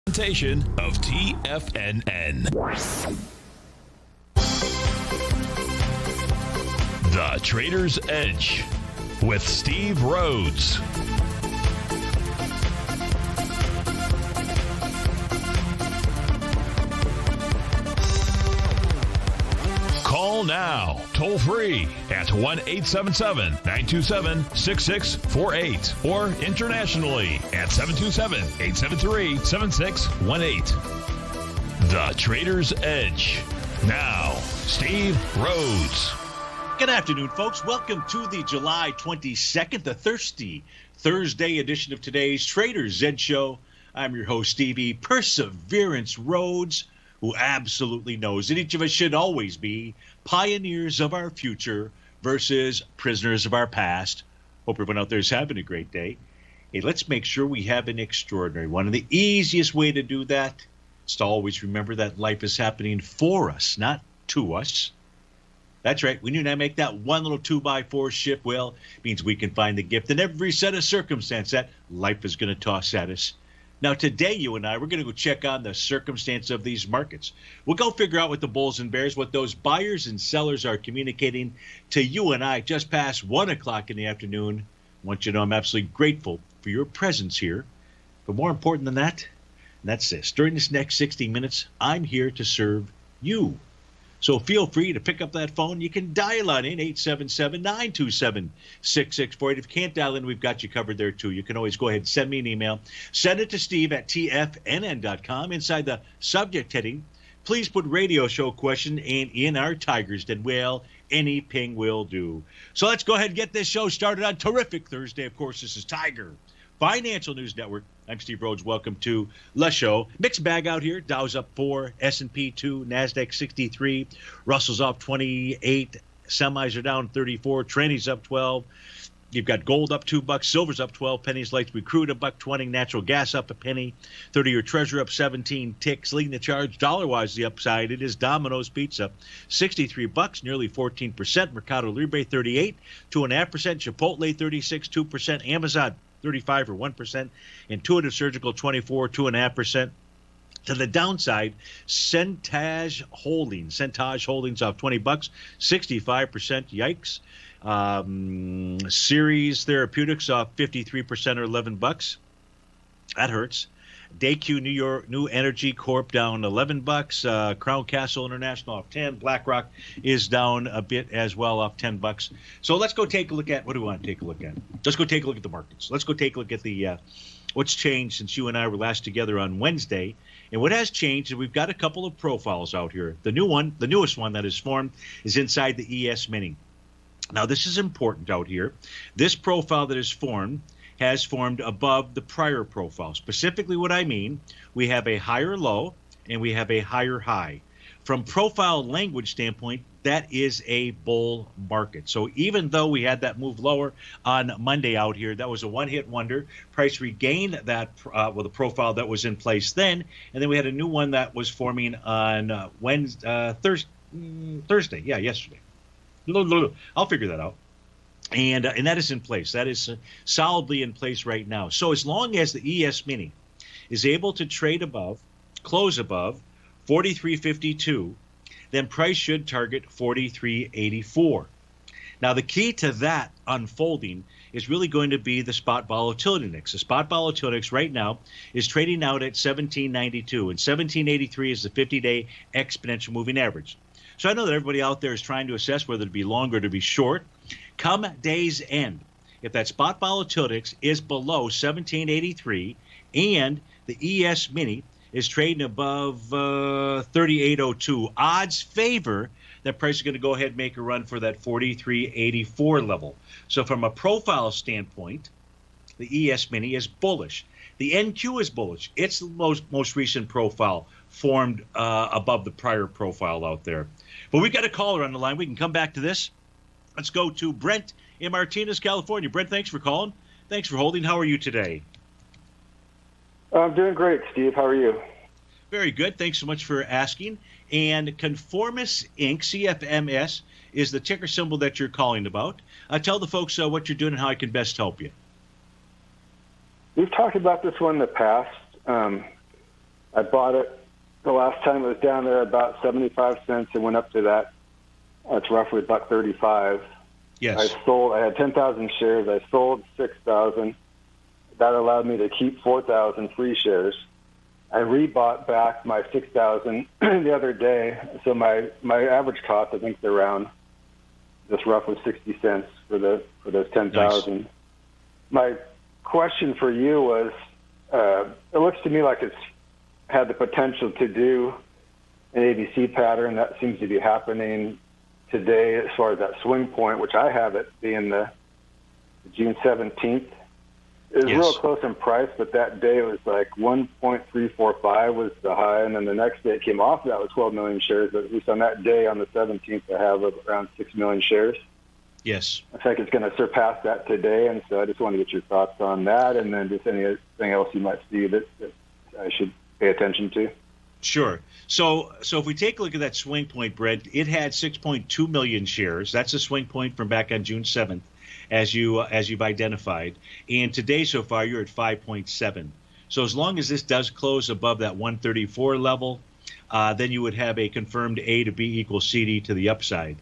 Presentation of TFNN. The Trader's Edge with Steve Rhodes. Call now, toll free at 1-877-927-6648 or internationally at 727-873-7618. The Trader's Edge. Now, Steve Rhodes. Good afternoon, folks. Welcome to the July 22nd, the thirsty Thursday edition of today's Trader's Edge Show. I'm your host, Stevie Perseverance Rhodes, who absolutely knows that each of us should always be pioneers of our future versus prisoners of our past. Hope everyone out there is having a great day. Hey, let's make sure we have an extraordinary one. And the easiest way to do that is to always remember that life is happening for us, not to us. That's right. When you and I make that one little 2x4 shift, well, it means we can find the gift in every set of circumstance that life is going to toss at us. Now, today, you and I, we're going to go check on the circumstance of these markets. We'll go figure out what the bulls and bears, what those buyers and sellers are communicating to you and I just past 1 o'clock in the afternoon. I want you to know I'm absolutely grateful for your presence here. But more important than that, and that's this. During this next 60 minutes, I'm here to serve you. So feel free to pick up that phone. You can dial on in 877-927-6648. If you can't dial in, we've got you covered there too. You can always go ahead and send me an email. Send it to steve@tfnn.com. Inside the subject heading, please put radio show question and in our Tigers Den. Well, any ping will do. So let's go ahead and get this show started on terrific Thursday. Of course, this is Tiger Financial News Network. I'm Steve Rhodes. Welcome to the show. Mixed bag out here. Dow's up 4, S&P 2, NASDAQ 63, Russell's up 28, semis are down 34, trannies up 12. You've got gold up $2, silver's up 12 pennies, light sweet crude $1.20, natural gas up a penny, 30-year Treasury up 17 ticks, leading the charge dollar-wise the upside. It is Domino's Pizza, $63, nearly 14%. Mercado Libre 38, 2.5%. Chipotle 36, 2%. Amazon 35 or 1%, Intuitive Surgical 24, 2.5%. To the downside, Centage Holdings off $20, 65%. Yikes. Series Therapeutics off 53% or $11. That hurts. DayQ New Energy Corp down $11. Crown Castle International off 10. BlackRock is down a bit as well, off $10. So let's go take a look at what do we want to take a look at. Let's go take a look at the markets. Let's go take a look at the what's changed since you and I were last together on Wednesday. And what has changed is we've got a couple of profiles out here. The newest one that is formed is inside the ES Mini. Now this is important out here. This profile that is formed has formed above the prior profile. Specifically what I mean, we have a higher low and we have a higher high. From profile language standpoint, that is a bull market. So even though we had that move lower on Monday out here, that was a one-hit wonder. Price regained that with a profile that was in place then, and then we had a new one that was forming on Thursday. Yeah, yesterday. I'll figure that out. And that is in place. That is solidly in place right now. So as long as the ES Mini is able to trade above, close above 43.52, then price should target 43.84. Now the key to that unfolding is really going to be the spot volatility index. The spot volatility index right now is trading out at 1792, and 1783 is the 50-day exponential moving average. So I know that everybody out there is trying to assess whether to be long or to be short. Come day's end, if that spot volatility is below 1783 and the ES Mini is trading above 3802, odds favor that price is going to go ahead and make a run for that 43.84 level. So from a profile standpoint, the ES Mini is bullish. The NQ is bullish. It's the most recent profile formed above the prior profile out there. But we've got a caller on the line. We can come back to this. Let's go to Brent in Martinez, California. Brent, thanks for calling. Thanks for holding. How are you today? I'm doing great, Steve. How are you? Very good. Thanks so much for asking. And Conformis Inc., CFMS, is the ticker symbol that you're calling about. Tell the folks what you're doing and how I can best help you. We've talked about this one in the past. I bought it the last time it was down there about 75 cents. It went up to that. It's roughly $1.35. Yes. I had 10,000 shares. I sold 6,000. That allowed me to keep 4,000 free shares. I rebought back my 6,000 the other day. So my average cost, I think, is around just roughly 60 cents for those 10,000. Nice. My question for you was, it looks to me like it's had the potential to do an ABC pattern. That seems to be happening today as far as that swing point, which I have it being the June 17th. It was real close in price, but that day it was like 1.345 was the high, and then the next day it came off that with 12 million shares. But at least on that day, on the 17th, I have around 6 million shares. Yes. I think it's going to surpass that today, and so I just want to get your thoughts on that, and then just anything else you might see that I should pay attention to. Sure. So if we take a look at that swing point, Brent, it had 6.2 million shares. That's a swing point from back on June 7th. As you've identified, and today so far you're at 5.7. So as long as this does close above that 134 level, then you would have a confirmed A to B equals CD to the upside.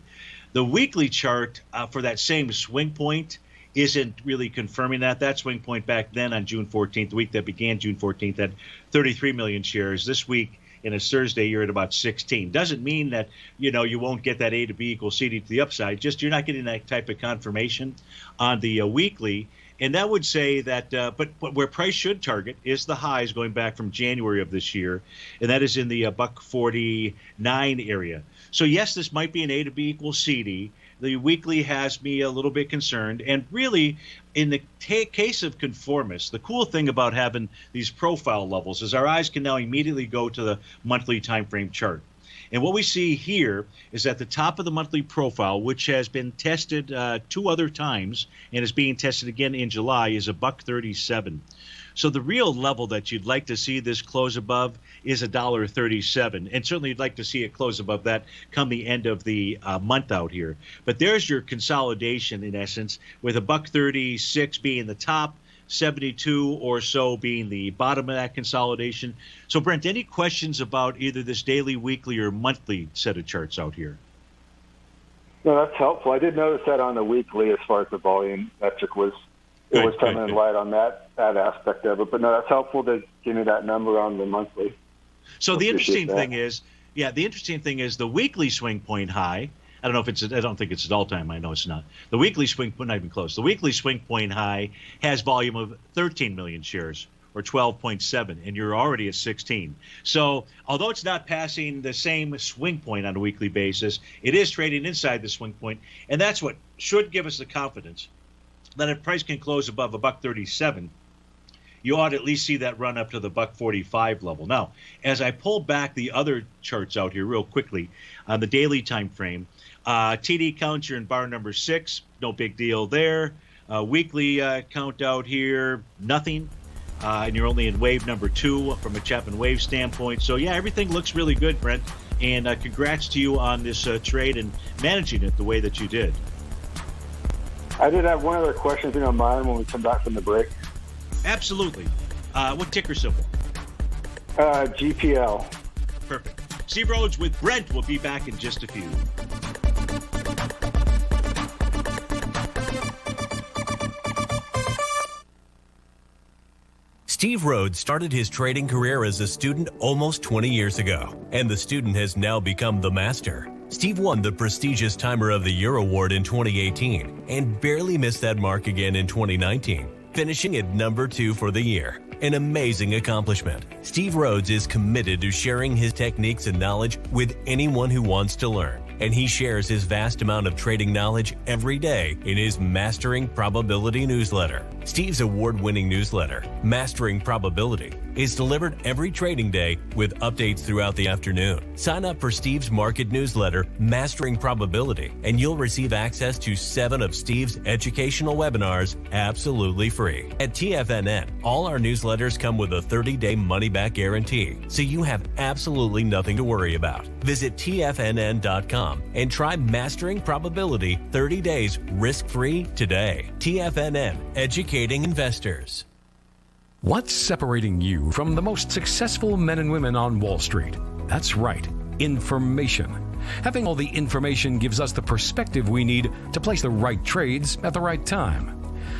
The weekly chart for that same swing point isn't really confirming that. That swing point back then on June 14th, the week that began June 14th, had 33 million shares. This week, in a Thursday, you're at about 16. Doesn't mean that, you won't get that A to B equals CD to the upside. Just you're not getting that type of confirmation on the weekly. And that would say that, but where price should target is the highs going back from January of this year, and that is in the $1.49 area. So yes, this might be an A to B equals CD. The weekly has me a little bit concerned. And really, in the case of conformists, the cool thing about having these profile levels is our eyes can now immediately go to the monthly time frame chart. And what we see here is at the top of the monthly profile, which has been tested 2 other times and is being tested again in July, is $1.37. So the real level that you'd like to see this close above is $1.37, and certainly you'd like to see it close above that come the end of the month out here. But there's your consolidation in essence, with $1.36 being the top, 72 or so being the bottom of that consolidation. So Brent, any questions about either this daily, weekly, or monthly set of charts out here? No, that's helpful. I did notice that on the weekly, as far as the volume metric was. It was coming in light on that aspect of it. But no, that's helpful to give me that number on the monthly. So the interesting thing is the weekly swing point high. I don't think it's an all-time. I know it's not. The weekly swing point, not even close. The weekly swing point high has volume of 13 million shares, or 12.7, and you're already at 16. So although it's not passing the same swing point on a weekly basis, it is trading inside the swing point, and that's what should give us the confidence that if price can close above $1.37, you ought to at least see that run up to the $1.45 level. Now, as I pull back the other charts out here real quickly on the daily time frame, TD count, you're in bar number 6, no big deal there. Weekly count out here, nothing. And you're only in wave number 2 from a Chapman wave standpoint. So, yeah, everything looks really good, Brent. And congrats to you on this trade and managing it the way that you did. I did have one other question, if you don't mind, when we come back from the break. Absolutely. What ticker symbol? GPL. Perfect. Steve Rhodes with Brent. We'll be back in just a few. Steve Rhodes started his trading career as a student almost 20 years ago, and the student has now become the master. Steve won the prestigious Timer of the Year award in 2018 and barely missed that mark again in 2019, finishing at number 2 for the year. An amazing accomplishment. Steve Rhodes is committed to sharing his techniques and knowledge with anyone who wants to learn, and he shares his vast amount of trading knowledge every day in his Mastering Probability newsletter. Steve's award-winning newsletter, Mastering Probability, is delivered every trading day with updates throughout the afternoon. Sign up for Steve's market newsletter, Mastering Probability, and you'll receive access to 7 of Steve's educational webinars absolutely free. At TFNN, all our newsletters come with a 30-day money-back guarantee, so you have absolutely nothing to worry about. Visit TFNN.com and try Mastering Probability 30 days risk-free today. TFNN, educating investors. What's separating you from the most successful men and women on Wall Street? That's right, information. Having all the information gives us the perspective we need to place the right trades at the right time.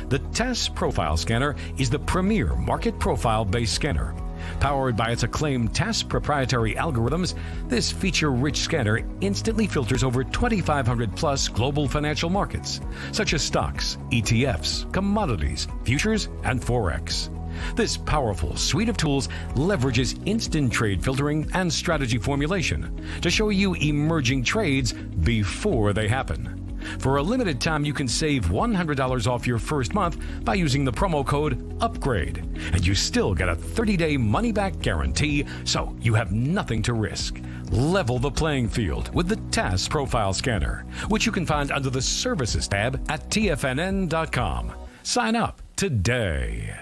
The TAS Profile Scanner is the premier market profile-based scanner. Powered by its acclaimed TAS proprietary algorithms, this feature-rich scanner instantly filters over 2,500 plus global financial markets, such as stocks, ETFs, commodities, futures, and Forex. This powerful suite of tools leverages instant trade filtering and strategy formulation to show you emerging trades before they happen. For a limited time, you can save $100 off your first month by using the promo code UPGRADE, and you still get a 30-day money-back guarantee, so you have nothing to risk. Level the playing field with the TAS Profile Scanner, which you can find under the Services tab at TFNN.com. Sign up today.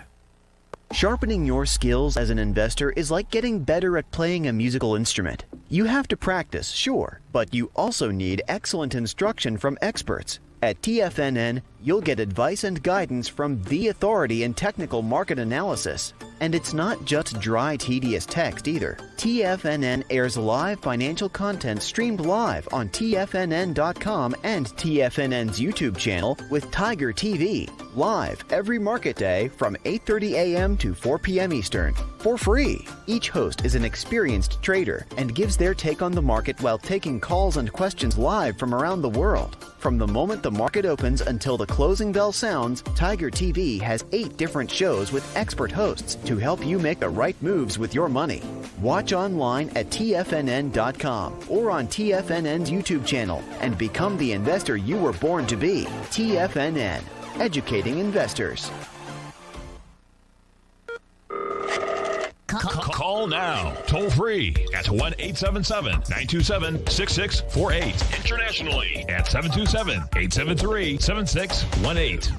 Sharpening your skills as an investor is like getting better at playing a musical instrument. You have to practice, sure, but you also need excellent instruction from experts. At TFNN, you'll get advice and guidance from the authority in technical market analysis. And it's not just dry, tedious text either. TFNN airs live financial content streamed live on TFNN.com and TFNN's YouTube channel with Tiger TV, live every market day from 8:30 a.m. to 4 p.m. Eastern, for free. Each host is an experienced trader and gives their take on the market while taking calls and questions live from around the world. From the moment the market opens until the closing bell sounds, Tiger TV has 8 different shows with expert hosts to help you make the right moves with your money. Watch online at TFNN.com or on TFNN's YouTube channel and become the investor you were born to be. TFNN, educating investors. Call now, toll free at 1-877-927-6648. Internationally at 727-873-7618.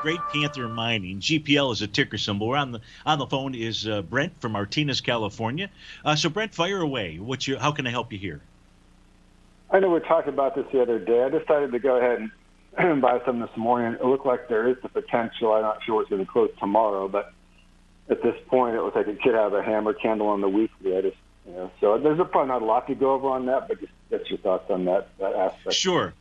Great Panther Mining. GPL is a ticker symbol. We're on the phone is Brent from Martinez, California. So Brent, fire away. How can I help you here? I know we talked about this the other day. I decided to go ahead and buy some this morning. It looked like there is the potential. I'm not sure it's going to close tomorrow, but at this point, it looks like it could have a hammer candle on the weekly. So there's probably not a lot to go over on that, but just get your thoughts on that aspect. Sure.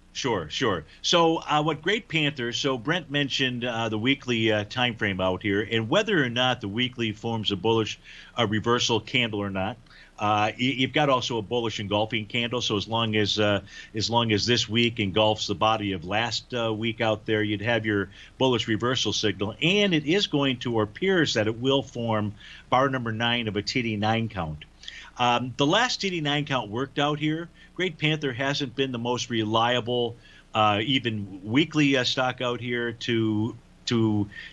So what Great Panther, so Brent mentioned the weekly time frame out here, and whether or not the weekly forms a bullish reversal candle or not. You've got also a bullish engulfing candle. So as long as this week engulfs the body of last week out there, you'd have your bullish reversal signal, and it is going to, or appears that it will form bar number 9 of a TD9 count. The last TD9 count worked out here. Great Panther hasn't been the most reliable, even weekly stock out here to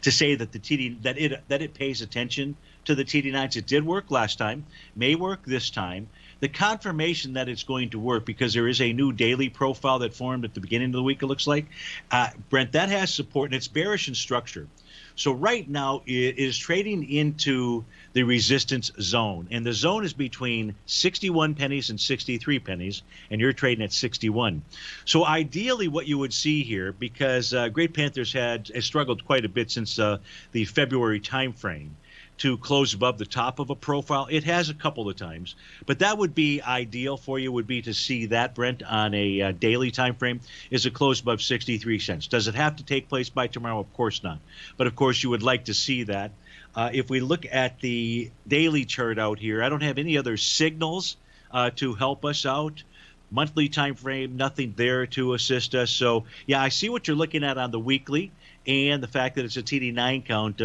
say that the TD that it pays attention to the TD9s. It did work last time, may work this time. The confirmation that it's going to work, because there is a new daily profile that formed at the beginning of the week, it looks like, Brent, that has support, and it's bearish in structure. So right now it is trading into the resistance zone, and the zone is between 61 pennies and 63 pennies, and you're trading at 61. So ideally what you would see here, because Great Panthers has struggled quite a bit since the February time frame to close above the top of a profile. It has a couple of times, but that would be ideal for you, would be to see that, Brent, on a daily time frame, is a close above 63 cents. Does it have to take place by tomorrow? Of course not. But of course you would like to see that. If we look at the daily chart out here, I don't have any other signals to help us out. Monthly time frame, nothing there to assist us. So yeah, I see what you're looking at on the weekly, and the fact that it's a TD9 count,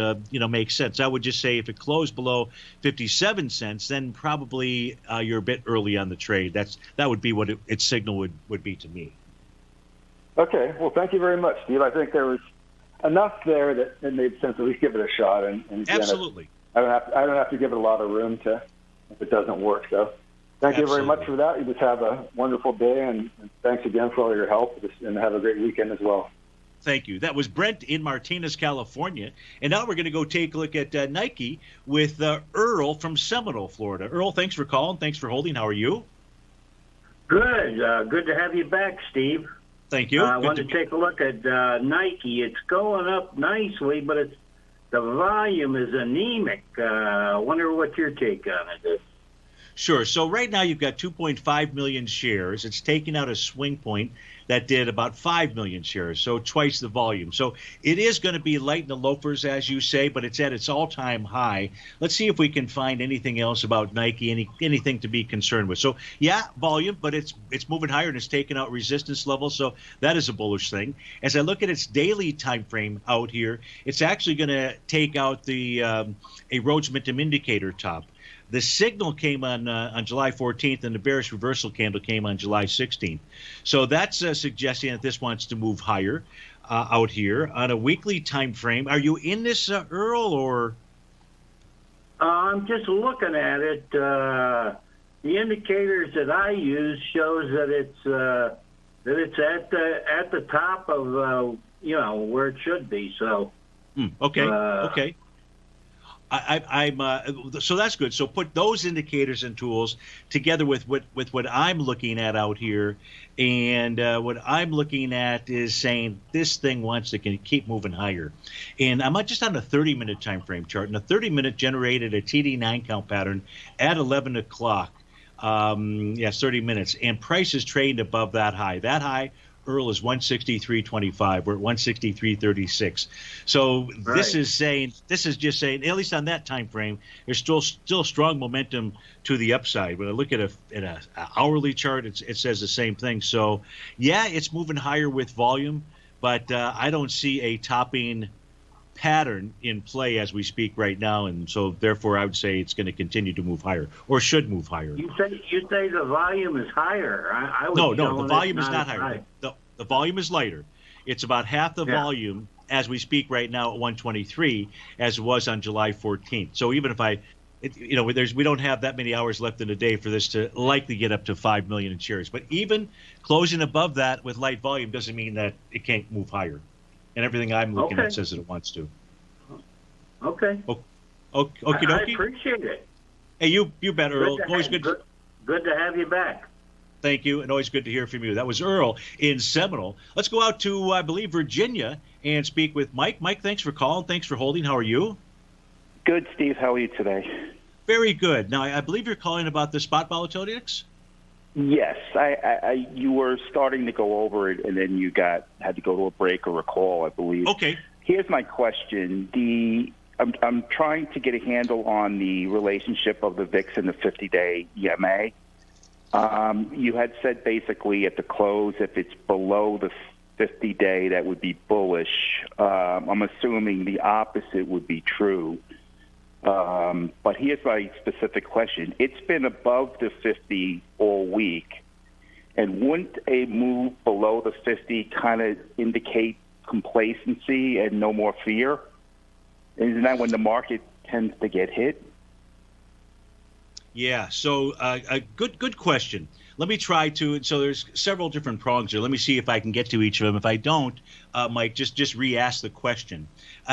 makes sense. I would just say if it closed below 57 cents, then probably you're a bit early on the trade. That would be what its signal would be to me. Okay. Well, thank you very much, Steve. I think there was enough there that it made sense to at least give it a shot. And Absolutely. I don't have to give it a lot of room if it doesn't work. So thank you very much for that. You just have a wonderful day, and thanks again for all your help, and have a great weekend as well. Thank you. That was Brent in Martinez, California. And now we're going to go take a look at Nike with Earl from Seminole, Florida. Earl, thanks for calling. Thanks for holding. How are you? Good. Good to have you back, Steve. Thank you. I wanted to take a look at Nike. It's going up nicely, but the volume is anemic. I wonder what your take on it is. Sure. So right now you've got 2.5 million shares. It's taking out a swing point that did about 5 million shares, so twice the volume. So it is going to be light in the loafers, as you say, but it's at its all-time high. Let's see if we can find anything else about Nike, anything to be concerned with. So, yeah, volume, but it's moving higher and it's taking out resistance levels, so that is a bullish thing. As I look at its daily time frame out here, it's actually going to take out the a Rhodes Momentum Indicator top. The signal came on July 14th, and the bearish reversal candle came on July 16th. So that's suggesting that this wants to move higher out here on a weekly time frame. Are you in this, Earl, or? I'm just looking at it. The indicators that I use shows that it's at the top of where it should be. So. Okay. Okay. So that's good. So put those indicators and tools together with what I'm looking at out here, and what I'm looking at is saying this thing wants to keep moving higher. And I'm just on a 30-minute time frame chart, and a 30-minute generated a TD9 count pattern at 11 o'clock. 30 minutes, and price is trading above that high. That high, Earl, is 163.25. We're at 163.36. So right. This is just saying, at least on that time frame, there's still strong momentum to the upside. When I look at an hourly chart, it says the same thing. So yeah, it's moving higher with volume, but I don't see a topping pattern in play as we speak right now, and so therefore I would say it's going to continue to move higher, or should move higher. You say the volume is higher. No, the volume is not higher. The volume is lighter. It's about half the volume as we speak right now at 123 as it was on July 14th. So even if we don't have that many hours left in the day for this to likely get up to 5 million in shares. But even closing above that with light volume doesn't mean that it can't move higher. And everything I'm looking at says that it wants to. Okay. Okie dokie. I appreciate it. Hey, you bet, Earl. Always good to have you back. Thank you, and always good to hear from you. That was Earl in Seminole. Let's go out to, I believe, Virginia and speak with Mike. Mike, thanks for calling. Thanks for holding. How are you? Good, Steve. How are you today? Very good. Now, I believe you're calling about the spot volatility index? Yes, you were starting to go over it, and then you had to go to a break or a call, I believe. Okay. Here's my question: I'm trying to get a handle on the relationship of the VIX and the 50-day EMA. You had said basically at the close, if it's below the 50-day, that would be bullish. I'm assuming the opposite would be true. But here's my specific question. It's been above the 50 all week, and wouldn't a move below the 50 kind of indicate complacency and no more fear? Isn't that when the market tends to get hit? Yeah, so a good question. Let me try to, so there's several different prongs here. Let me see if I can get to each of them. If I don't, Mike, just re-ask the question.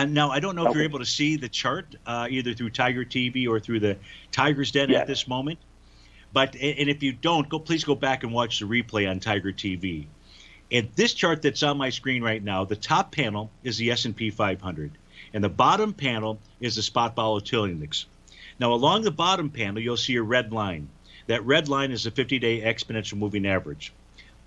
Now, I don't know if you're able to see the chart either through Tiger TV or through the Tiger's Den at this moment. But, and if you don't, please go back and watch the replay on Tiger TV. And this chart that's on my screen right now, the top panel is the S&P 500. And the bottom panel is the spot volatility index. Now, along the bottom panel, you'll see a red line. That red line is the 50-day exponential moving average.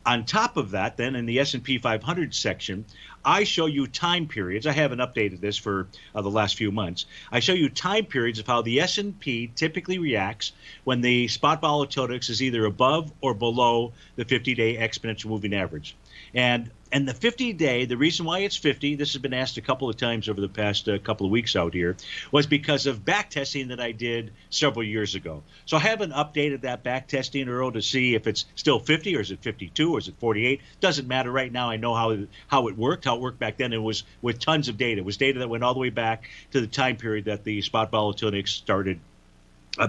On top of that, then, in the S&P 500 section, I show you time periods. I haven't updated this for the last few months. I show you time periods of how the S&P typically reacts when the spot volatility index is either above or below the 50-day exponential moving average. And the 50-day, the reason why it's 50, this has been asked a couple of times over the past couple of weeks out here, was because of back testing that I did several years ago. So I haven't updated that back testing, Earl, to see if it's still 50 or is it 52 or is it 48. Doesn't matter right now. I know how it worked back then. It was with tons of data. It was data that went all the way back to the time period that the spot volatility index started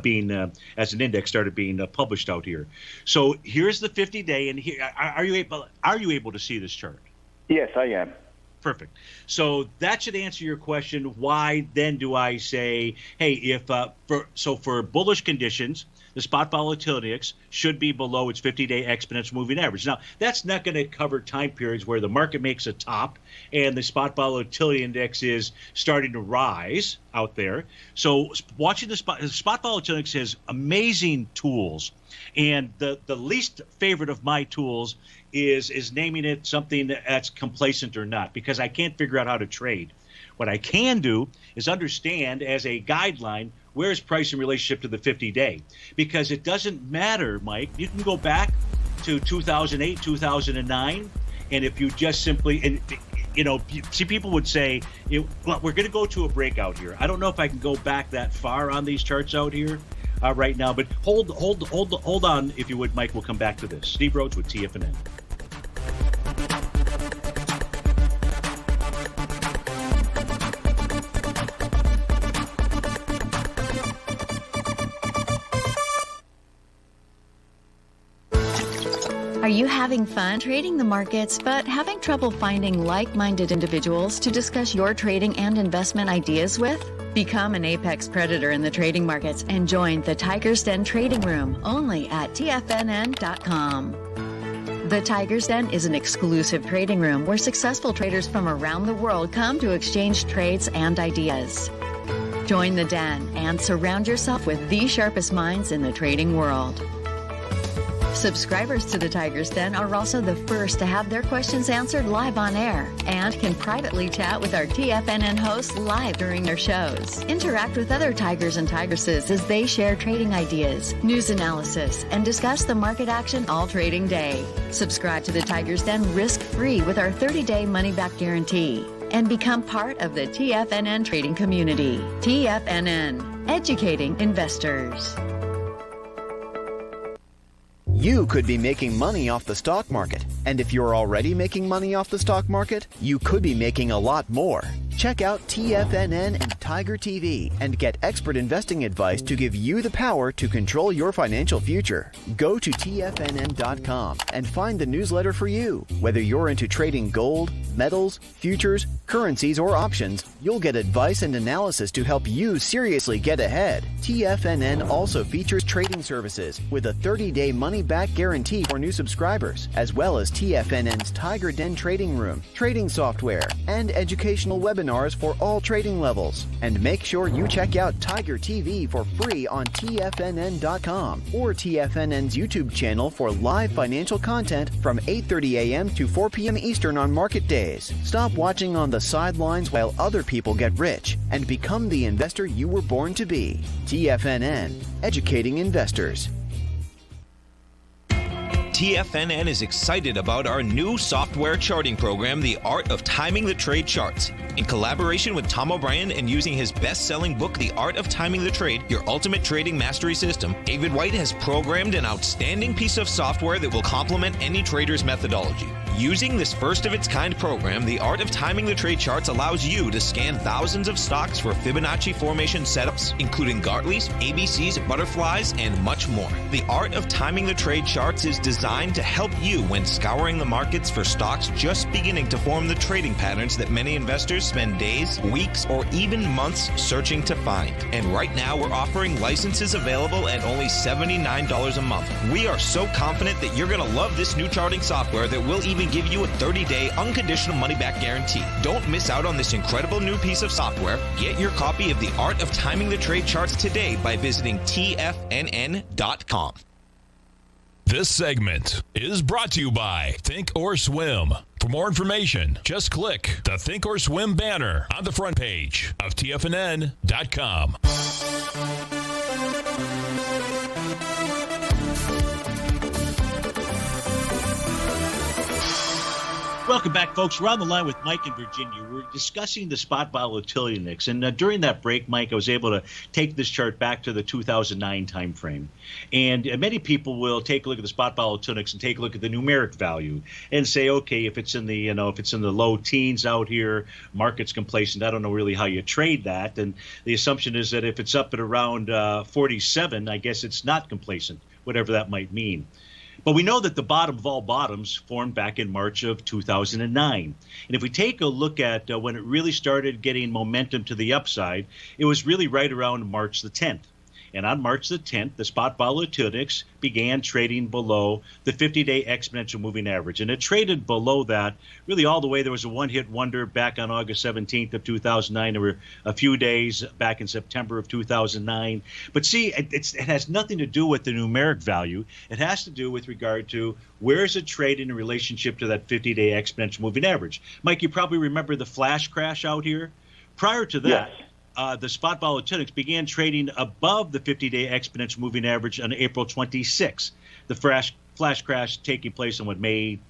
being as an index started being published out here. So here's the 50-day, and here are you able to see this chart? Yes, I am. Perfect. So that should answer your question. Why then do I say, hey, if for bullish conditions, the spot volatility index should be below its 50-day exponential moving average. Now, that's not going to cover time periods where the market makes a top and the spot volatility index is starting to rise out there. So watching the spot volatility index has amazing tools. And the least favorite of my tools is naming it something that's complacent or not, because I can't figure out how to trade. What I can do is understand as a guideline where's price in relationship to the 50-day, because it doesn't matter, Mike. You can go back to 2008, 2009, and if you just simply, and see, people would say, well, we're going to go to a breakout here. I don't know if I can go back that far on these charts out here right now, but hold on, if you would, Mike. We'll come back to this. Steve Rhodes with TFNN. Are you having fun trading the markets but having trouble finding like-minded individuals to discuss your trading and investment ideas with? Become an apex predator in the trading markets and join the Tiger's Den Trading Room only at TFNN.com. The Tiger's Den is an exclusive trading room where successful traders from around the world come to exchange trades and ideas. Join the den and surround yourself with the sharpest minds in the trading world. Subscribers to the Tiger's Den are also the first to have their questions answered live on air and can privately chat with our TFNN hosts live during their shows. Interact with other Tigers and Tigresses as they share trading ideas, news analysis, and discuss the market action all trading day. Subscribe to the Tiger's Den risk-free with our 30-day money-back guarantee and become part of the TFNN trading community. TFNN, educating investors. You could be making money off the stock market. And if you're already making money off the stock market, you could be making a lot more. Check out TFNN and Tiger TV and get expert investing advice to give you the power to control your financial future. Go to TFNN.com and find the newsletter for you. Whether you're into trading gold, metals, futures, currencies, or options, you'll get advice and analysis to help you seriously get ahead. TFNN also features trading services with a 30-day money-back guarantee for new subscribers, as well as TFNN's Tiger Den Trading Room, trading software, and educational webinars for all trading levels. And make sure you check out Tiger TV for free on TFNN.com or TFNN's YouTube channel for live financial content from 8:30 a.m. to 4 p.m. Eastern on market days. Stop watching on the sidelines while other people get rich and become the investor you were born to be. TFNN, educating investors. TFNN is excited about our new software charting program, The Art of Timing the Trade Charts. In collaboration with Tom O'Brien and using his best-selling book, The Art of Timing the Trade, Your Ultimate Trading Mastery System, David White has programmed an outstanding piece of software that will complement any trader's methodology. Using this first-of-its-kind program, The Art of Timing the Trade Charts allows you to scan thousands of stocks for Fibonacci formation setups, including Gartley's, ABCs, butterflies, and much more. The Art of Timing the Trade Charts is designed to help you when scouring the markets for stocks just beginning to form the trading patterns that many investors spend days, weeks, or even months searching to find. And right now, we're offering licenses available at only $79 a month. We are so confident that you're going to love this new charting software that will even give you a 30-day unconditional money-back guarantee. Don't miss out on this incredible new piece of software. Get your copy of The Art of Timing the Trade Charts today by visiting TFNN.com. This segment is brought to you by Thinkorswim. For more information, just click the Thinkorswim banner on the front page of TFNN.com. Welcome back, folks. We're on the line with Mike in Virginia. We're discussing the spot volatility index. And during that break, Mike, I was able to take this chart back to the 2009 time frame. And many people will take a look at the spot volatility index and take a look at the numeric value and say, okay, if it's in the low teens out here, market's complacent. I don't know really how you trade that. And the assumption is that if it's up at around 47, I guess it's not complacent, whatever that might mean. But we know that the bottom of all bottoms formed back in March of 2009. And if we take a look at when it really started getting momentum to the upside, it was really right around March the 10th. And on March the 10th, the spot volatility index began trading below the 50-day exponential moving average. And it traded below that really all the way. There was a one-hit wonder back on August 17th of 2009. There were a few days back in September of 2009. But see, it has nothing to do with the numeric value. It has to do with regard to where is it trading in relationship to that 50-day exponential moving average. Mike, you probably remember the flash crash out here. Prior to that, Yes. The spot volatility began trading above the 50-day exponential moving average on April 26th. The flash crash taking place on May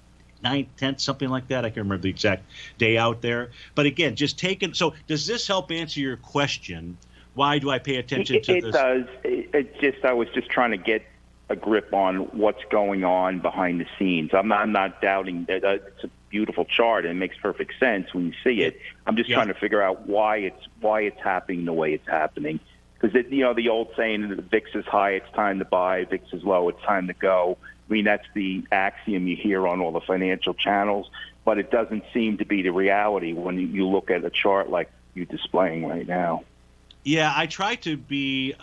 9th, 10th, something like that. I can't remember the exact day out there. But again, just taking. So does this help answer your question? Why do I pay attention to this? It does. I was just trying to get a grip on what's going on behind the scenes. I'm not doubting that it's a beautiful chart and it makes perfect sense when you see it. I'm just trying to figure out why it's happening the way it's happening. Because the old saying, the VIX is high, it's time to buy. VIX is low, it's time to go. I mean, that's the axiom you hear on all the financial channels, but it doesn't seem to be the reality when you look at a chart like you're displaying right now. Yeah, I try to be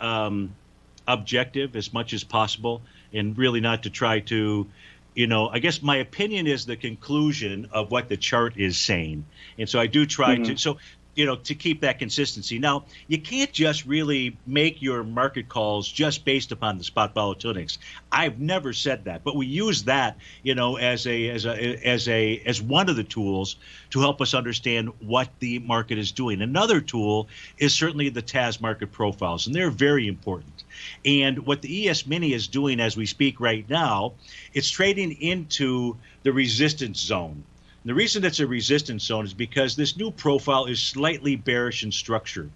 objective as much as possible and really not to try to, I guess my opinion is the conclusion of what the chart is saying. And so I do try to keep that consistency. Now, you can't just really make your market calls just based upon the spot volatility index. I've never said that, but we use that, as one of the tools to help us understand what the market is doing. Another tool is certainly the TAS market profiles, and they're very important. And what the ES Mini is doing as we speak right now, it's trading into the resistance zone. The reason it's a resistance zone is because this new profile is slightly bearish in structure.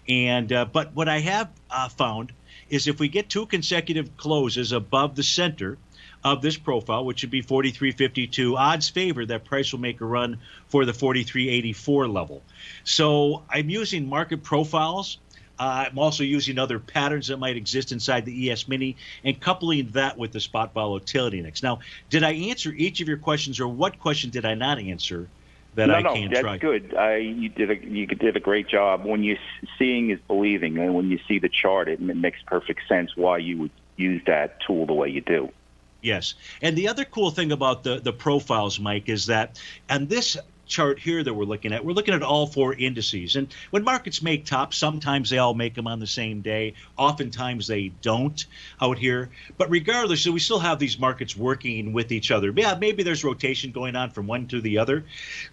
And but what I have found is if we get two consecutive closes above the center of this profile, which would be 43.52, odds favor that price will make a run for the 43.84 level. So I'm using market profiles. I'm also using other patterns that might exist inside the ES Mini and coupling that with the spot volatility index. Now, did I answer each of your questions, or what question did I not answer that I can't try? No, that's good. You did a great job. When you're seeing is believing, and when you see the chart, it makes perfect sense why you would use that tool the way you do. Yes. And the other cool thing about the profiles, Mike, is that on this chart here that we're looking at all four indices. And when markets make tops, sometimes they all make them on the same day. Oftentimes they don't out here. But regardless, so we still have these markets working with each other. Yeah, maybe there's rotation going on from one to the other.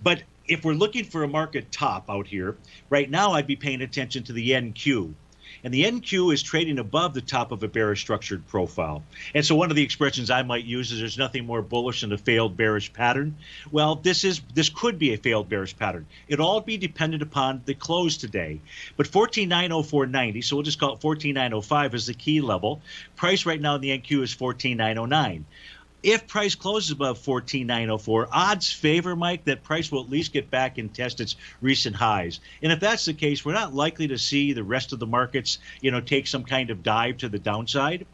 But if we're looking for a market top out here, right now I'd be paying attention to the NQ. And the NQ is trading above the top of a bearish structured profile. And so one of the expressions I might use is there's nothing more bullish than a failed bearish pattern. Well, this could be a failed bearish pattern. It'll all be dependent upon the close today. But 14,904.90, so we'll just call it 14,905 as the key level. Price right now in the NQ is 14,909. If price closes above 14,904, odds favor, Mike, that price will at least get back and test its recent highs. And if that's the case, we're not likely to see the rest of the markets, take some kind of dive to the downside.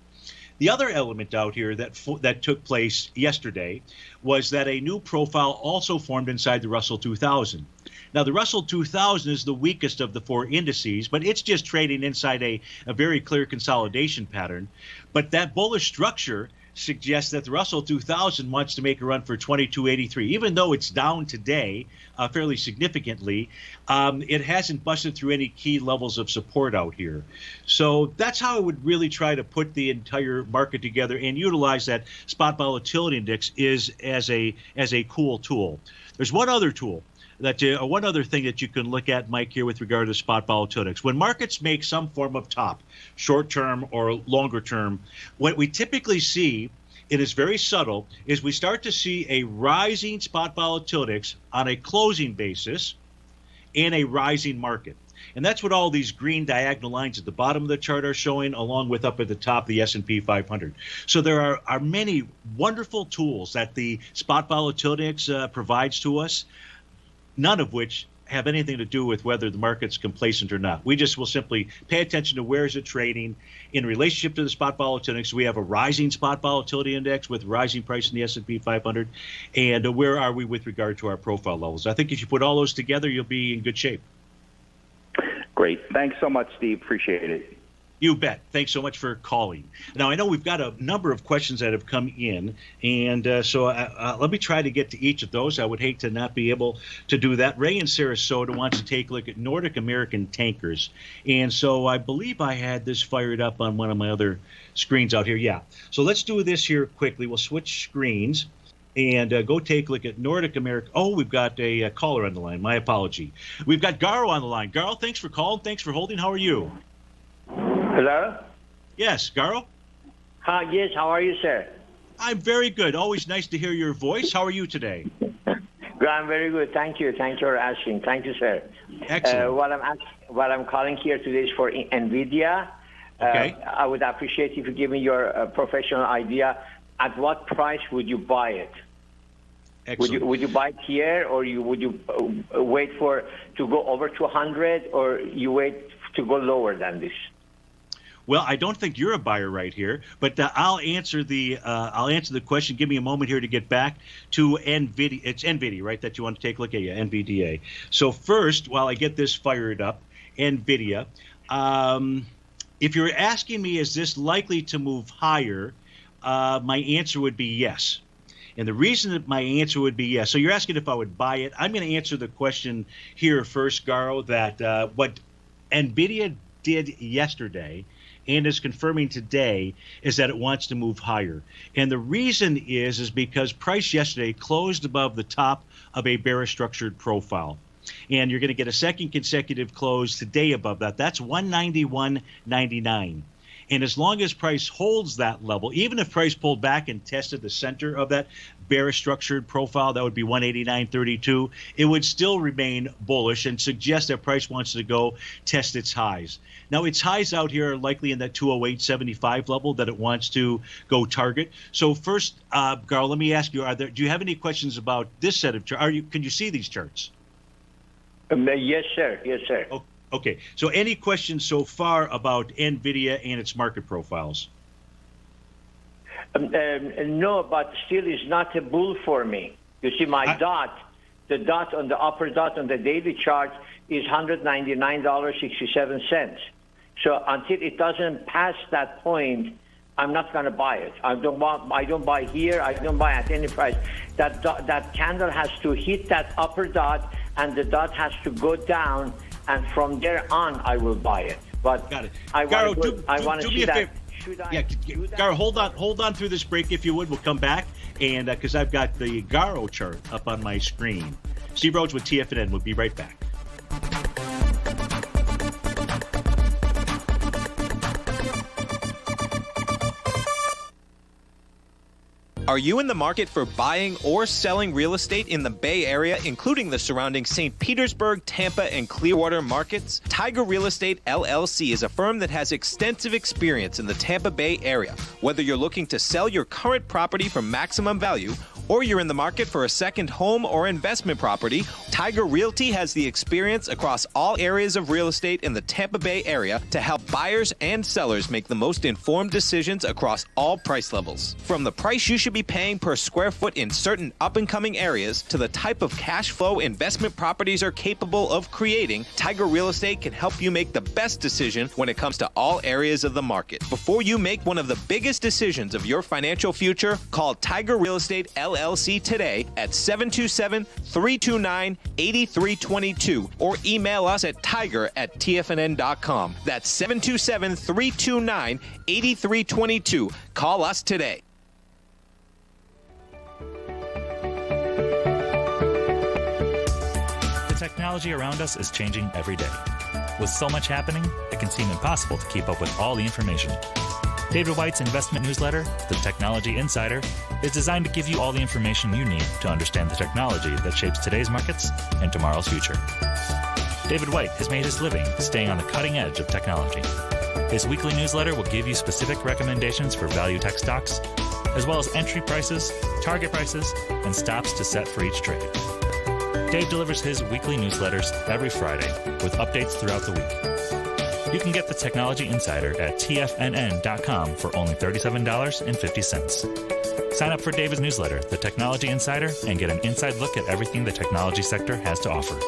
The other element out here that took place yesterday was that a new profile also formed inside the Russell 2000. Now, the Russell 2000 is the weakest of the four indices, but it's just trading inside a very clear consolidation pattern. But that bullish structure suggests that the Russell 2000 wants to make a run for 2283. Even though it's down today fairly significantly, it hasn't busted through any key levels of support out here. So that's how I would really try to put the entire market together and utilize that spot volatility index as a cool tool. There's one other tool. One other thing that you can look at, Mike, here with regard to spot volatility index. When markets make some form of top, short-term or longer-term, what we typically see, it is very subtle, is we start to see a rising spot volatility index on a closing basis in a rising market. And that's what all these green diagonal lines at the bottom of the chart are showing, along with up at the top the S&P 500. So there are many wonderful tools that the spot volatility index provides to us, none of which have anything to do with whether the market's complacent or not. We just will simply pay attention to where is it trading in relationship to the spot volatility index. We have a rising spot volatility index with rising price in the S&P 500, and where are we with regard to our profile levels? I think if you put all those together, you'll be in good shape. Great. Thanks so much, Steve. Appreciate it. You bet. Thanks so much for calling. Now, I know we've got a number of questions that have come in, and so let me try to get to each of those. I would hate to not be able to do that. Ray in Sarasota wants to take a look at Nordic American tankers, and so I believe I had this fired up on one of my other screens out here. Yeah. So let's do this here quickly. We'll switch screens and go take a look at Nordic American. Oh, we've got a caller on the line. My apology. We've got Garo on the line. Garo, thanks for calling. Thanks for holding. How are you? Hello? Yes, Garo? Yes, how are you, sir? I'm very good. Always nice to hear your voice. How are you today? I'm very good. Thank you. Thank you for asking. Thank you, sir. Excellent. What I'm calling here today is for NVIDIA. Okay. I would appreciate if you give me your professional idea. At what price would you buy it? Excellent. Would you buy it here, or would you wait to go over 200, or you wait to go lower than this? Well, I don't think you're a buyer right here, but I'll answer the question. Give me a moment here to get back to NVIDIA. It's NVIDIA, right, that you want to take a look at? Yeah, NVDA. So first, while I get this fired up, NVIDIA, if you're asking me, is this likely to move higher, my answer would be yes. And the reason that my answer would be yes, so you're asking if I would buy it. I'm going to answer the question here first, Garo, that what NVIDIA did yesterday and is confirming today is that it wants to move higher. And the reason is because price yesterday closed above the top of a bearish structured profile. And you're going to get a second consecutive close today above that. That's 191.99. And as long as price holds that level, even if price pulled back and tested the center of that bearish structured profile, that would be 189.32, it would still remain bullish and suggest that price wants to go test its highs. Now, its highs out here are likely in that 208.75 level that it wants to go target. So first, Carl, let me ask you, do you have any questions about this set of charts? Can you see these charts? Yes, sir. Yes, sir. Okay. So any questions so far about NVIDIA and its market profiles? No, but still it's not a bull for me. You see, the dot on the upper dot on the daily chart is $199.67. So until it doesn't pass that point, I'm not going to buy it. I don't buy here. I don't buy at any price. That candle has to hit that upper dot, and the dot has to go down, and from there on, I will buy it. But got it. I want to see that. Garo, hold on through this break if you would. We'll come back, and because I've got the Garo chart up on my screen. Steve Rhodes with TFNN. We'll be right back. Are you in the market for buying or selling real estate in the Bay Area, including the surrounding St. Petersburg, Tampa, and Clearwater markets? Tiger Real Estate LLC is a firm that has extensive experience in the Tampa Bay area. Whether you're looking to sell your current property for maximum value, or you're in the market for a second home or investment property, Tiger Realty has the experience across all areas of real estate in the Tampa Bay area to help buyers and sellers make the most informed decisions across all price levels. From the price you should be paying per square foot in certain up-and-coming areas to the type of cash flow investment properties are capable of creating, Tiger Real Estate can help you make the best decision when it comes to all areas of the market. Before you make one of the biggest decisions of your financial future, call Tiger Real Estate LLC today at 727-329-8322 or email us at tiger@tfnn.com. That's 727-329-8322. Call us today. The technology around us is changing every day. With so much happening, it can seem impossible to keep up with all the information. David White's investment newsletter, The Technology Insider, is designed to give you all the information you need to understand the technology that shapes today's markets and tomorrow's future. David White has made his living staying on the cutting edge of technology. His weekly newsletter will give you specific recommendations for value tech stocks, as well as entry prices, target prices, and stops to set for each trade. Dave delivers his weekly newsletters every Friday with updates throughout the week. You can get the Technology Insider at TFNN.com for only $37.50. Sign up for David's newsletter, The Technology Insider, and get an inside look at everything the technology sector has to offer.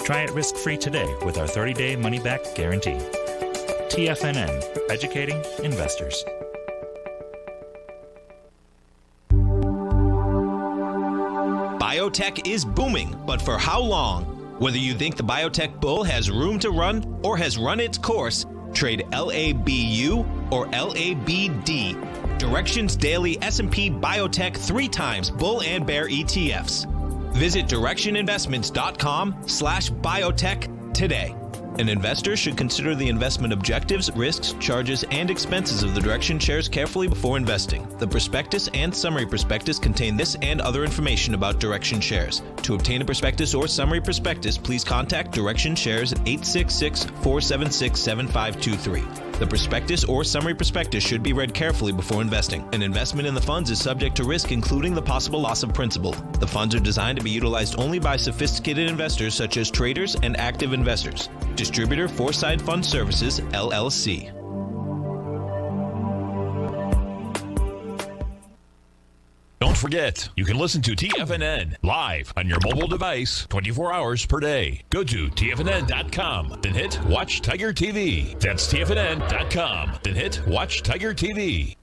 Try it risk-free today with our 30-day money-back guarantee. TFNN, educating investors. Biotech is booming, but for how long? Whether you think the biotech bull has room to run or has run its course, trade LABU or LABD. Directions Daily S&P Biotech 3 times bull and bear ETFs. Visit directioninvestments.com/biotech today. An investor should consider the investment objectives, risks, charges, and expenses of the Direction shares carefully before investing. The prospectus and summary prospectus contain this and other information about Direction shares. To obtain a prospectus or summary prospectus, please contact Direction shares at 866-476-7523. The prospectus or summary prospectus should be read carefully before investing. An investment in the funds is subject to risk, including the possible loss of principal. The funds are designed to be utilized only by sophisticated investors such as traders and active investors. Distributor Foreside Fund Services, LLC. Don't forget, you can listen to TFNN live on your mobile device 24 hours per day. Go to TFNN.com, then hit Watch Tiger TV. That's TFNN.com, then hit Watch Tiger TV.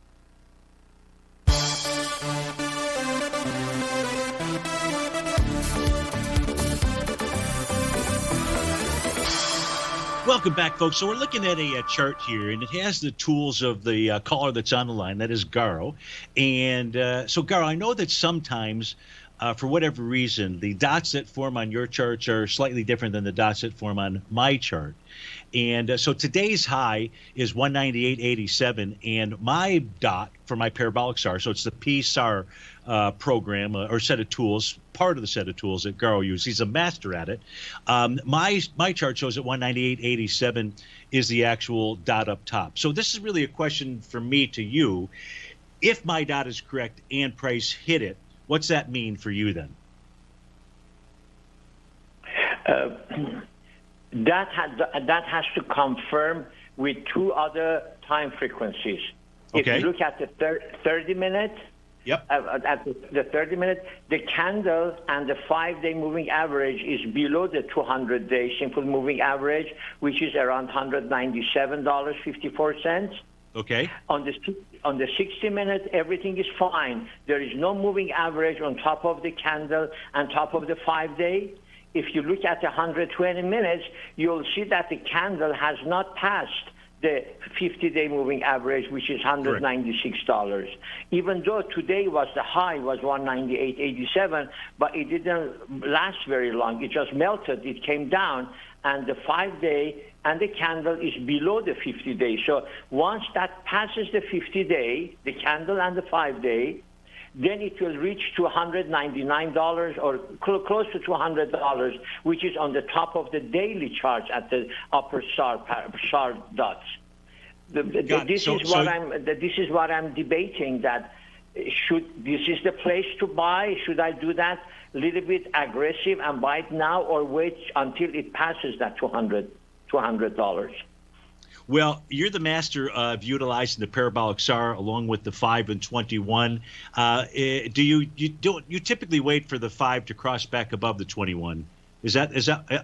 Welcome back, folks. So we're looking at a chart here, and it has the tools of the caller that's on the line. That is Garo. And so, Garo, I know that sometimes, for whatever reason, the dots that form on your charts are slightly different than the dots that form on my chart. And so today's high is 198.87, and my dot for my parabolic SAR, so it's the PSAR program or set of tools, part of the set of tools that Garo uses. He's a master at it. My chart shows that 198.87 is the actual dot up top. So this is really a question from me to you. If my dot is correct and price hit it, what's that mean for you then? That has to confirm with two other time frequencies. Okay. If you look at the 30-minute, yep. At the 30-minute, the candle and the 5-day moving average is below the 200-day simple moving average, which is around $197.54. Okay. On the 60-minute, everything is fine. There is no moving average on top of the candle and top of the 5-day. If you look at the 120 minutes, you'll see that the candle has not passed the 50-day moving average, which is $196. Even though today was the high was 198.87, but it didn't last very long. It just melted. It came down, and the 5-day and the candle is below the 50-day. So once that passes the 50-day, the candle and the 5-day, then it will reach to $199 or close to $200, which is on the top of the daily chart at the upper SAR dots. This is what I'm debating. That this is the place to buy. Should I do that a little bit aggressive and buy it now, or wait until it passes that $200? Well, you're the master of utilizing the parabolic SAR along with the 5 and 21. Do you typically wait for the 5 to cross back above the 21? Is that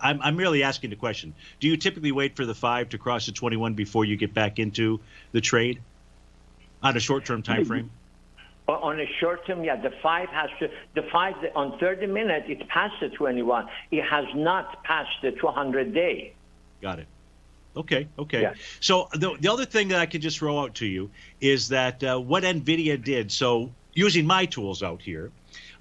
I'm merely asking the question. Do you typically wait for the 5 to cross the 21 before you get back into the trade on a short-term time frame? On a short term, yeah, the 5 has to. The 5 on 30 minutes, it passed the 21. It has not passed the 200-day. Got it. Okay. Yeah. So the other thing that I could just throw out to you is that what NVIDIA did, so using my tools out here,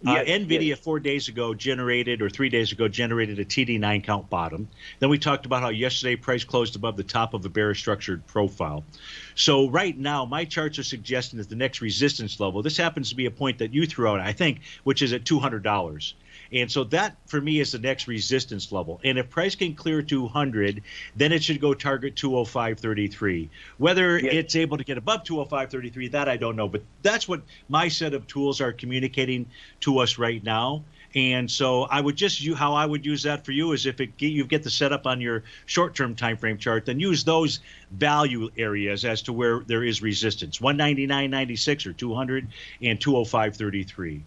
NVIDIA 4 days ago generated, or 3 days ago generated a TD9 count bottom. Then we talked about how yesterday price closed above the top of a bearish structured profile. So right now, my charts are suggesting that the next resistance level, this happens to be a point that you threw out, I think, which is at $200. And so that, for me, is the next resistance level. And if price can clear 200, then it should go target 205.33. Whether it's able to get above 205.33, that I don't know. But that's what my set of tools are communicating to us right now. And so I would just how I would use that for you is if you get the setup on your short-term time frame chart, then use those value areas as to where there is resistance: 199.96 or 200 and 205.33.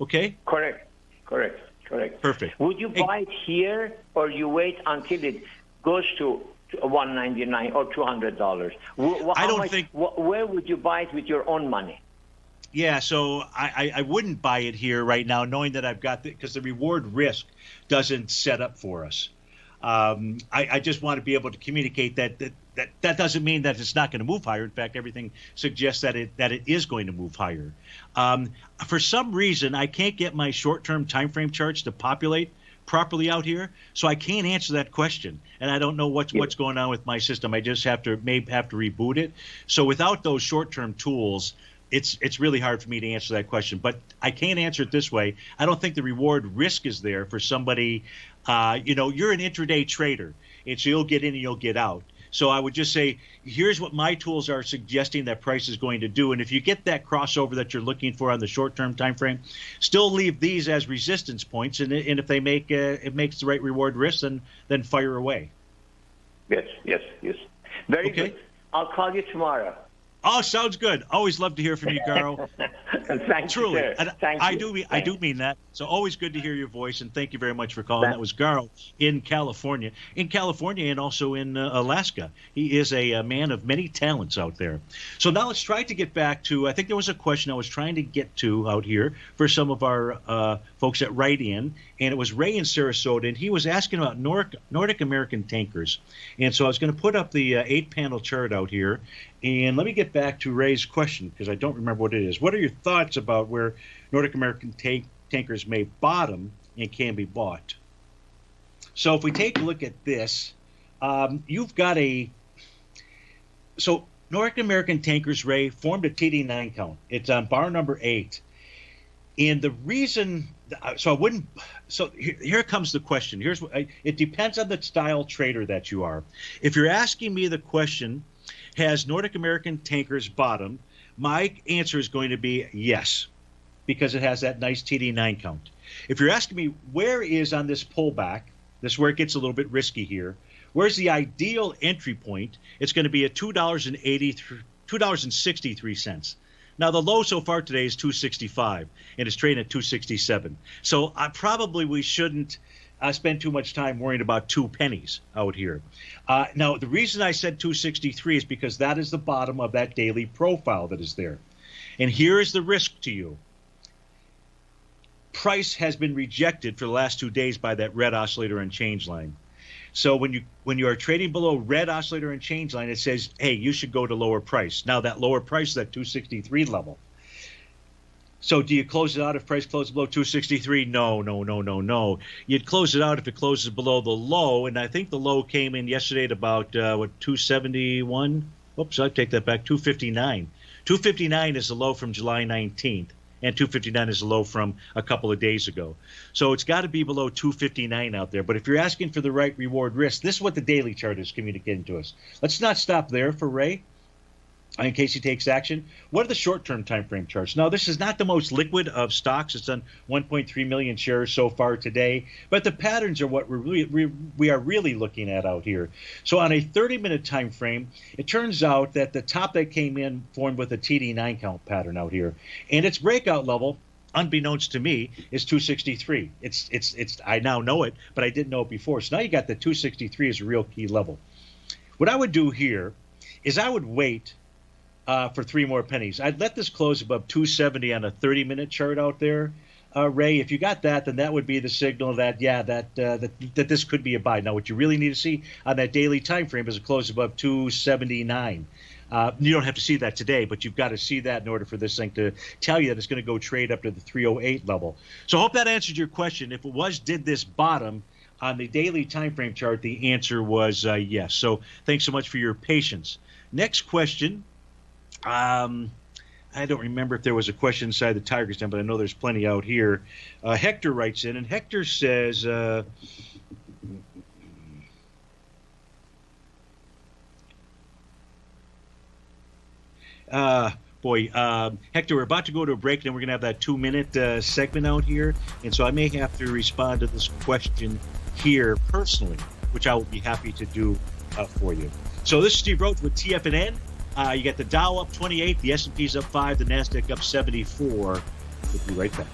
Okay. Correct. Perfect. Would you buy it here, or you wait until it goes to $199 or $200? I don't think. Where would you buy it with your own money? Yeah, so I wouldn't buy it here right now, knowing that I've got because the reward risk doesn't set up for us. I just want to be able to communicate that doesn't mean that it's not going to move higher. In fact, everything suggests that it is going to move higher. For some reason, I can't get my short-term time frame charts to populate properly out here, so I can't answer that question, and I don't know what's going on with my system. I just may have to reboot it. So without those short-term tools, it's really hard for me to answer that question. But I can't answer it this way. I don't think the reward risk is there for somebody. You're an intraday trader, and so you'll get in and you'll get out. So I would just say, here's what my tools are suggesting that price is going to do. And if you get that crossover that you're looking for on the short-term time frame, still leave these as resistance points. And if they make it makes the right reward risk, then fire away. Yes. Very good. I'll call you tomorrow. Oh, sounds good. Always love to hear from you, Garo. Thank Truly. you, sir. Thank you. I do mean that. So always good to hear your voice, and thank you very much for calling. That was Garo in California. And also in Alaska. He is a man of many talents out there. So now let's try to get back to, I think there was a question I was trying to get to out here for some of our folks that write in, and it was Ray in Sarasota, and he was asking about Nordic American tankers. And so I was going to put up the 8-panel chart out here, and let me get back to Ray's question because I don't remember what it is. What are your thoughts about where Nordic American tankers may bottom and can be bought? So if we take a look at this, you've got so Nordic American tankers, Ray, formed a TD9 count. It's on bar number 8. And the reason, here comes the question. It depends on the style trader that you are. If you're asking me the question, has Nordic American tankers bottomed? My answer is going to be yes, because it has that nice TD9 count. If you're asking me where is on this pullback, this is where it gets a little bit risky here, where's the ideal entry point? It's going to be at $2.63. Now, the low so far today is $2.65, and it's trading at $2.67. So we shouldn't spend too much time worrying about 2 pennies out here. Now, the reason I said 263 is because that is the bottom of that daily profile that is there. And here is the risk to you. Price has been rejected for the last 2 days by that red oscillator and change line. So when you are trading below red oscillator and change line, it says, hey, you should go to lower price. Now, that lower price is that 263 level. So do you close it out if price closes below 263? No. You'd close it out if it closes below the low, and I think the low came in yesterday at about 271. Whoops, I take that back. 259. 259 is the low from July 19th, and 259 is the low from a couple of days ago. So it's got to be below 259 out there. But if you're asking for the right reward risk, this is what the daily chart is communicating to us. Let's not stop there for Ray, in case he takes action. What are the short-term time frame charts? Now, this is not the most liquid of stocks. It's on 1.3 million shares so far today, but the patterns are what we are really looking at out here. So on a 30-minute time frame, it turns out that the top that came in formed with a TD9 count pattern out here, and its breakout level, unbeknownst to me, is 263. It's I now know it, but I didn't know it before. So now you got the 263 as a real key level. What I would do here is I would wait for 3 more pennies. I'd let this close above 270 on a 30-minute chart out there. Ray, if you got that, then that would be the signal that this could be a buy. Now, what you really need to see on that daily time frame is a close above 279. You don't have to see that today, but you've got to see that in order for this thing to tell you that it's going to go trade up to the 308 level. So I hope that answered your question. If it was, did this bottom on the daily time frame chart, the answer was yes. So thanks so much for your patience. Next question. I don't remember if there was a question inside the Tigers Den, but I know there's plenty out here. Hector writes in, and Hector says, Boy, Hector, we're about to go to a break, and then we're going to have that 2-minute segment out here. And so I may have to respond to this question here personally, which I will be happy to do for you. So this is Steve Rhodes with TFNN. You got the Dow up 28, the S&P's up 5, the NASDAQ up 74. We'll be right back.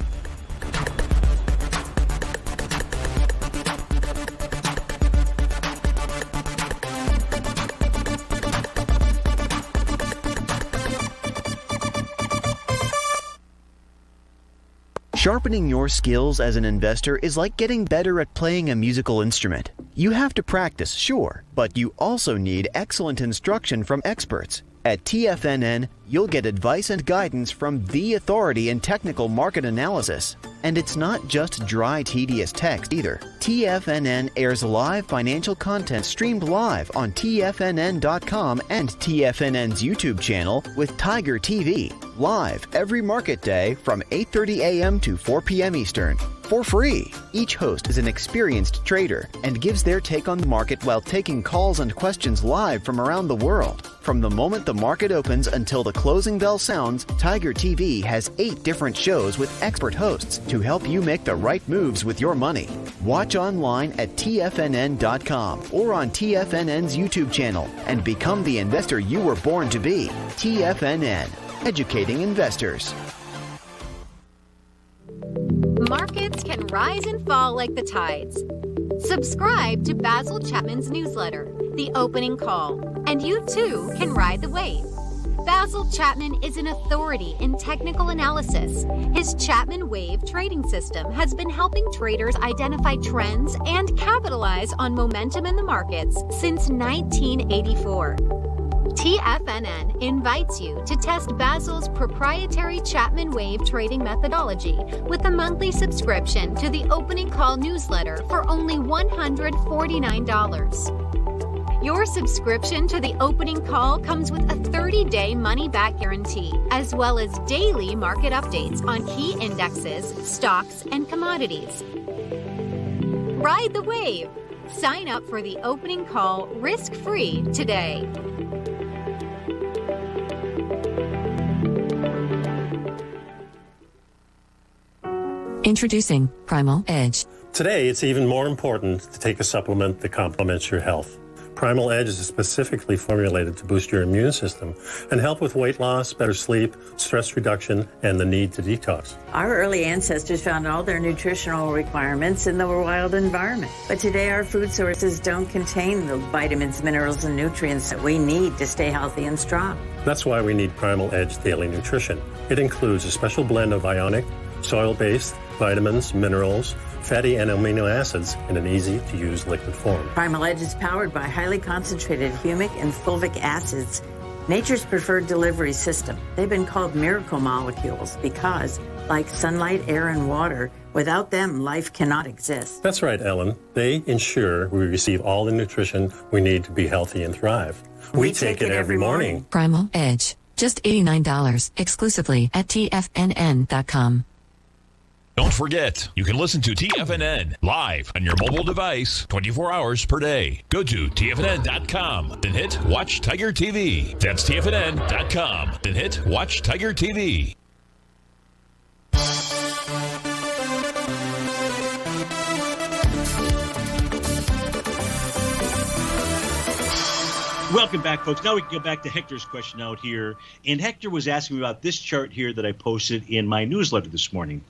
Sharpening your skills as an investor is like getting better at playing a musical instrument. You have to practice, sure, but you also need excellent instruction from experts. At TFNN, you'll get advice and guidance from the authority in technical market analysis. And it's not just dry, tedious text either. TFNN airs live financial content streamed live on TFNN.com and TFNN's YouTube channel with Tiger TV, live every market day from 8:30 a.m. to 4 p.m. Eastern. For free. Each host is an experienced trader and gives their take on the market while taking calls and questions live from around the world. From the moment the market opens until the closing bell sounds, Tiger TV has 8 different shows with expert hosts to help you make the right moves with your money. Watch online at TFNN.com or on TFNN's YouTube channel and become the investor you were born to be. TFNN, educating investors. Markets can rise and fall like the tides. Subscribe to Basil Chapman's newsletter, The Opening Call, and you too can ride the wave. Basil Chapman is an authority in technical analysis. His Chapman Wave trading system has been helping traders identify trends and capitalize on momentum in the markets since 1984. TFNN invites you to test Basil's proprietary Chapman Wave trading methodology with a monthly subscription to the Opening Call newsletter for only $149. Your subscription to the Opening Call comes with a 30-day money-back guarantee, as well as daily market updates on key indexes, stocks, and commodities. Ride the wave! Sign up for the Opening Call risk-free today. Introducing Primal Edge. Today, it's even more important to take a supplement that complements your health. Primal Edge is specifically formulated to boost your immune system and help with weight loss, better sleep, stress reduction, and the need to detox. Our early ancestors found all their nutritional requirements in the wild environment. But today, our food sources don't contain the vitamins, minerals, and nutrients that we need to stay healthy and strong. That's why we need Primal Edge Daily Nutrition. It includes a special blend of ionic, soil-based vitamins, minerals, fatty and amino acids in an easy-to-use liquid form. Primal Edge is powered by highly concentrated humic and fulvic acids, nature's preferred delivery system. They've been called miracle molecules because, like sunlight, air, and water, without them, life cannot exist. That's right, Ellen. They ensure we receive all the nutrition we need to be healthy and thrive. We take it every morning. Primal Edge. Just $89 exclusively at TFNN.com. Don't forget, you can listen to TFNN live on your mobile device 24 hours per day. Go to TFNN.com, then hit Watch Tiger TV. That's TFNN.com, then hit Watch Tiger TV. Welcome back, folks. Now we can go back to Hector's question out here. And Hector was asking me about this chart here that I posted in my newsletter this morning.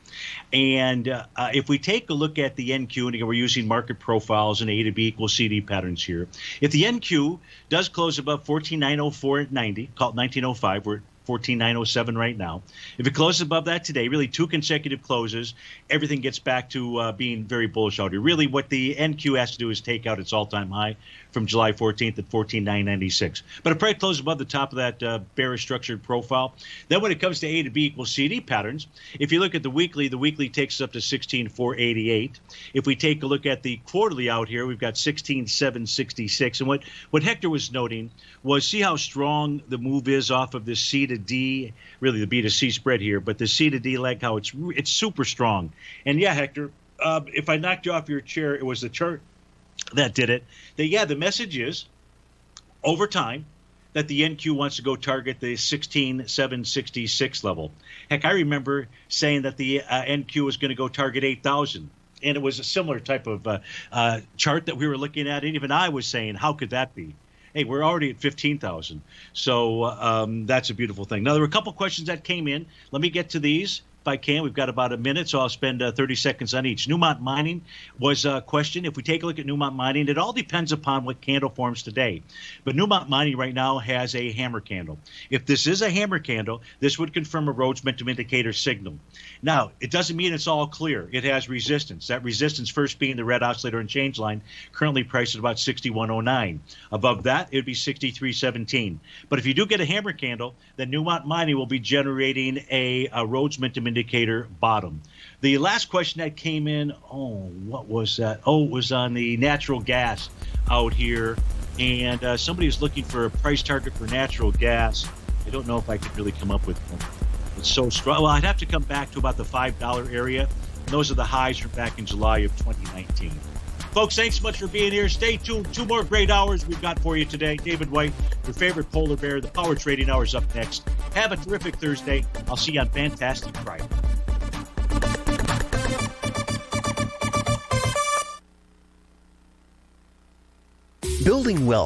And if we take a look at the NQ, and again, we're using market profiles and A to B equals CD patterns here. If the NQ does close above 14,904.90, call it 1905, we're at 14,907 right now. If it closes above that today, really 2 consecutive closes, everything gets back to being very bullish out here. Really what the NQ has to do is take out its all-time high from July 14th at 14,996. But if price closes above the top of that bearish structured profile, then when it comes to A to B equals CD patterns, if you look at the weekly takes us up to 16,488. If we take a look at the quarterly out here, we've got 16,766. And what Hector was noting was see how strong the move is off of this C to D, really the B to C spread here, but the C to D leg, how it's super strong. And yeah, Hector, if I knocked you off your chair, it was the chart that did it. The message is over time, that the NQ wants to go target the 16,766 level. Heck, I remember saying that the NQ was going to go target 8,000. And it was a similar type of chart that we were looking at. And even I was saying, how could that be? Hey, we're already at 15,000. So that's a beautiful thing. Now, there were a couple questions that came in. Let me get to these if I can. We've got about a minute, so I'll spend 30 seconds on each. Newmont Mining was a question. If we take a look at Newmont Mining, it all depends upon what candle forms today. But Newmont Mining right now has a hammer candle. If this is a hammer candle, this would confirm a Rhodes Momentum Indicator signal. Now, it doesn't mean it's all clear. It has resistance. That resistance first being the red oscillator and change line, currently priced at about 61.09. Above that, it would be 63.17. But if you do get a hammer candle, then Newmont Mining will be generating a Rhodes Momentum Indicator bottom. The last question that came in, what was that? It was on the natural gas out here. And somebody is looking for a price target for natural gas. I don't know if I could really come up with one. It's so strong. Well, I'd have to come back to about the $5 area. And those are the highs from back in July of 2019. Folks, thanks so much for being here. Stay tuned. 2 more great hours we've got for you today. David White, your favorite polar bear. The Power Trading Hour is up next. Have a terrific Thursday. I'll see you on Fantastic Friday. Building wealth